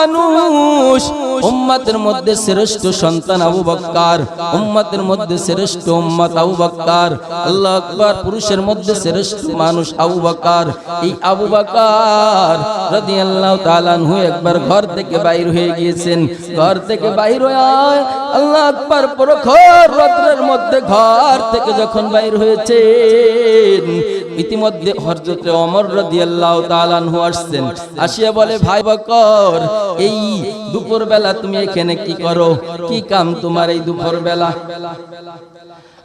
মানুষ, উম্মতের মধ্যে শ্রেষ্ঠ সন্তান আবু বকর, উম্মতের মধ্যে শ্রেষ্ঠ উম্মত আবু বকর। আল্লাহু আকবার। পুরুষের মধ্যে শ্রেষ্ঠ মানুষ আবু বকর। এই আবু বকর রাদিয়াল্লাহু তাআলা আনহু একবার ঘর থেকে বাইর হয়ে গিয়েছেন। ঘর থেকে বাইর হয়ে আল্লাহু আকবার প্রখর রৌদ্রের মধ্যে ঘর থেকে যখন বাইর হয়েছেন, ইতিমধ্যে হযরত ওমর রাদিয়াল্লাহু তাআলা আনহু আসছেন। আসিয়া বলে, ভাই বকর, এই দুপুর বেলা তুমি এখানে কি করো? কি কাম তোমার এই দুপুর বেলা?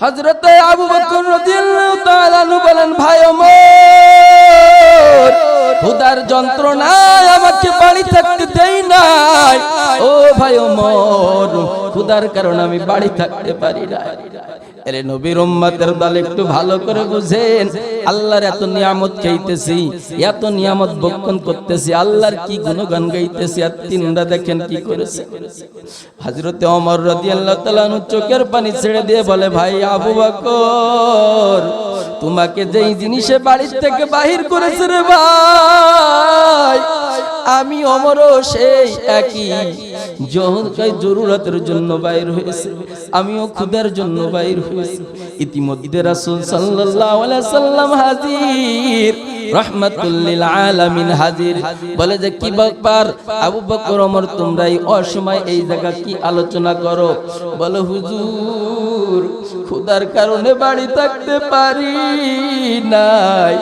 হযরত আবু বকর রাদিয়াল্লাহু তাআলা আনহু বলেন, ভাই ওমর, ক্ষুধার যন্ত্রণায় আমাকে বাড়ি থাকতে দেই নাই। ও ভাই ওমর, ক্ষুধার কারণে আমি বাড়ি থাকতে পারি না। আরে নবীর উম্মতের দল একটু ভালো করে বুঝেন, আল্লাহর এত নিয়ামত খাইতেছি, এত নিয়ামত ভক্ষণ করতেছি, আল্লাহর কি গুণগান গাইতেছি, আর তিনরা দেখেন কি করেছে। হযরতে ওমর রাদিয়াল্লাহু তাআলা আনহু চোখের পানি ছেড়ে দিয়ে বলে, ভাই আবু বকর, তোমাকে যেই জিনিসে বাড়ি থেকে বাহির করেছে রে ভাই, আমি ওমরও সেই একই জরুরতের জন্য বাইর হয়েছে, আমিও ক্ষুধার জন্য বাইর হয়েছি। ইতিমধ্যে রাসূল সাল্লাল্লাহু আলাইহি সাল্লাম হাজির, রাহমাতুল লিল আলামিন হাজির। বলে যে, কি ব্যাপার আবু বকর ওমর, তোমরা এই অসময় এই জায়গা কি আলোচনা করো? বলে, হুজুর, ক্ষুধার কারণে বাড়ি থাকতে পারি নাই।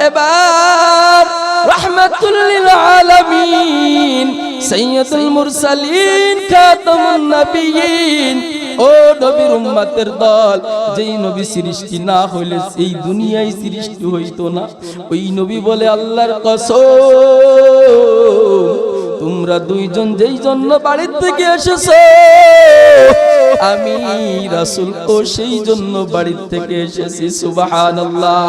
এবার রাহমাতুল লিল আলামিন সাইয়্যিদুল মুরসালিন খাতামুন নবিয়্যিন, ও নবীর উম্মতের দল, যেই নবী সৃষ্টি না হইলে এই দুনিয়ায় সৃষ্টি হইতো না, ওই নবী বলে, আল্লাহর কসম, তোমরা দুইজন যেই জন্য বাড়ি থেকে এসেছো, আমি রাসূল ও সেই জন্য বাড়ি থেকে এসেছি। সুবহানাল্লাহ।